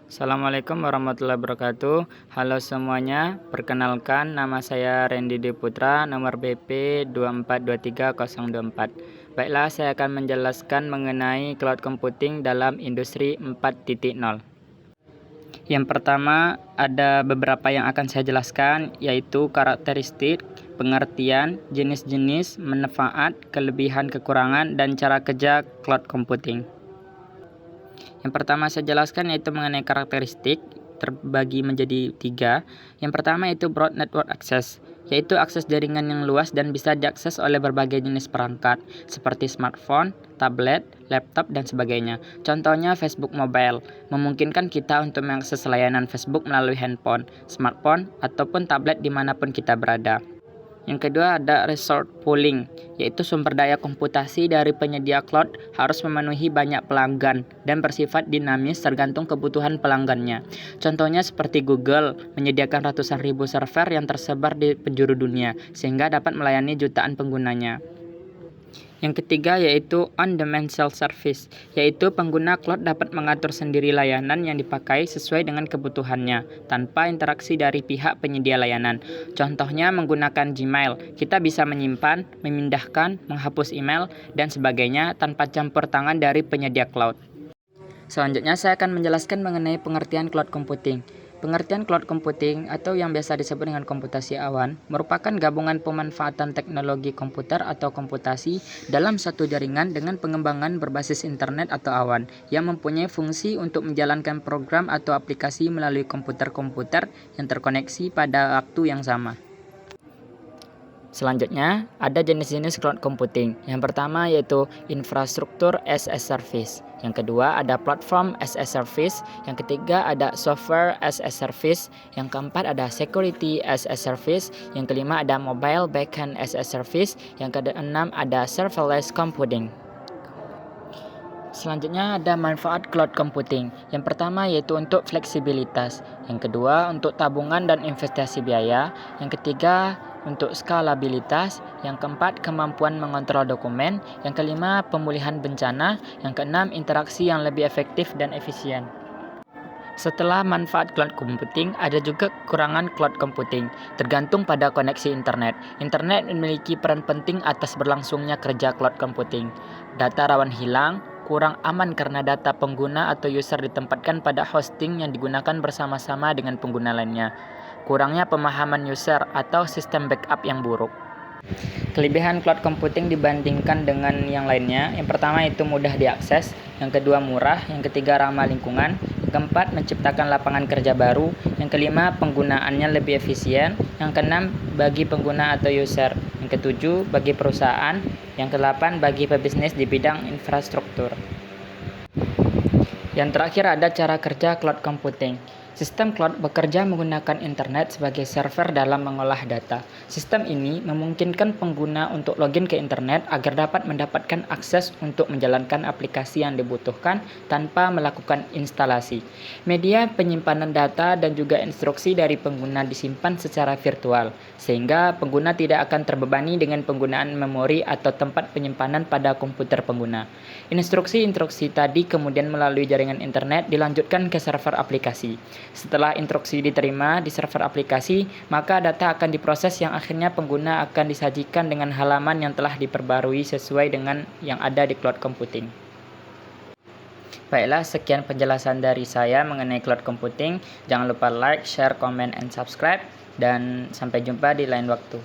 Assalamualaikum warahmatullahi wabarakatuh. Halo semuanya, perkenalkan nama saya Randy Putra, nomor BP 2423024. Baiklah, saya akan menjelaskan mengenai cloud computing dalam industri 4.0. Yang pertama, ada beberapa yang akan saya jelaskan, yaitu karakteristik, pengertian, jenis-jenis, manfaat, kelebihan, kekurangan, dan cara kerja cloud computing. Yang pertama saya jelaskan yaitu mengenai karakteristik, terbagi menjadi 3. Yang pertama yaitu Broad Network Access, yaitu akses jaringan yang luas dan bisa diakses oleh berbagai jenis perangkat, seperti smartphone, tablet, laptop, dan sebagainya. Contohnya Facebook Mobile, memungkinkan kita untuk mengakses layanan Facebook melalui handphone, smartphone, ataupun tablet dimanapun kita berada. Yang kedua ada resource pooling, yaitu sumber daya komputasi dari penyedia cloud harus memenuhi banyak pelanggan dan bersifat dinamis tergantung kebutuhan pelanggannya. Contohnya seperti Google menyediakan ratusan ribu server yang tersebar di penjuru dunia sehingga dapat melayani jutaan penggunanya. Yang ketiga yaitu on-demand self-service, yaitu pengguna cloud dapat mengatur sendiri layanan yang dipakai sesuai dengan kebutuhannya, tanpa interaksi dari pihak penyedia layanan. Contohnya menggunakan Gmail, kita bisa menyimpan, memindahkan, menghapus email, dan sebagainya tanpa campur tangan dari penyedia cloud. Selanjutnya saya akan menjelaskan mengenai pengertian cloud computing. Pengertian cloud computing atau yang biasa disebut dengan komputasi awan merupakan gabungan pemanfaatan teknologi komputer atau komputasi dalam satu jaringan dengan pengembangan berbasis internet atau awan yang mempunyai fungsi untuk menjalankan program atau aplikasi melalui komputer-komputer yang terkoneksi pada waktu yang sama. Selanjutnya, ada jenis-jenis cloud computing. Yang pertama yaitu infrastruktur as a service. Yang kedua ada platform as a service. Yang ketiga ada software as a service. Yang keempat ada security as a service. Yang kelima ada mobile backend as a service. Yang keenam ada serverless computing. Selanjutnya ada manfaat cloud computing. Yang pertama yaitu untuk fleksibilitas. Yang kedua untuk tabungan dan investasi biaya. Yang ketiga untuk skalabilitas. Yang keempat kemampuan mengontrol dokumen. Yang kelima pemulihan bencana. Yang keenam interaksi yang lebih efektif dan efisien. Setelah manfaat cloud computing, ada juga kekurangan cloud computing, tergantung pada koneksi internet. Internet memiliki peran penting atas berlangsungnya kerja cloud computing. Data rawan hilang, kurang aman karena data pengguna atau user ditempatkan pada hosting yang digunakan bersama-sama dengan pengguna lainnya. Kurangnya pemahaman user atau sistem backup yang buruk. Kelebihan cloud computing dibandingkan dengan yang lainnya, yang pertama itu mudah diakses, yang kedua murah, yang ketiga ramah lingkungan, yang keempat menciptakan lapangan kerja baru, yang kelima penggunaannya lebih efisien, yang keenam bagi pengguna atau user, yang ketujuh bagi perusahaan, yang kedelapan bagi pebisnis di bidang infrastruktur. Yang terakhir ada cara kerja cloud computing. Sistem cloud bekerja menggunakan internet sebagai server dalam mengolah data. Sistem ini memungkinkan pengguna untuk login ke internet agar dapat mendapatkan akses untuk menjalankan aplikasi yang dibutuhkan tanpa melakukan instalasi. Media penyimpanan data dan juga instruksi dari pengguna disimpan secara virtual, sehingga pengguna tidak akan terbebani dengan penggunaan memori atau tempat penyimpanan pada komputer pengguna. Instruksi-instruksi tadi kemudian melalui jaringan internet dilanjutkan ke server aplikasi. Setelah instruksi diterima di server aplikasi, maka data akan diproses yang akhirnya pengguna akan disajikan dengan halaman yang telah diperbarui sesuai dengan yang ada di cloud computing. Baiklah, sekian penjelasan dari saya mengenai cloud computing. Jangan lupa like, share, comment, and subscribe. Dan sampai jumpa di lain waktu.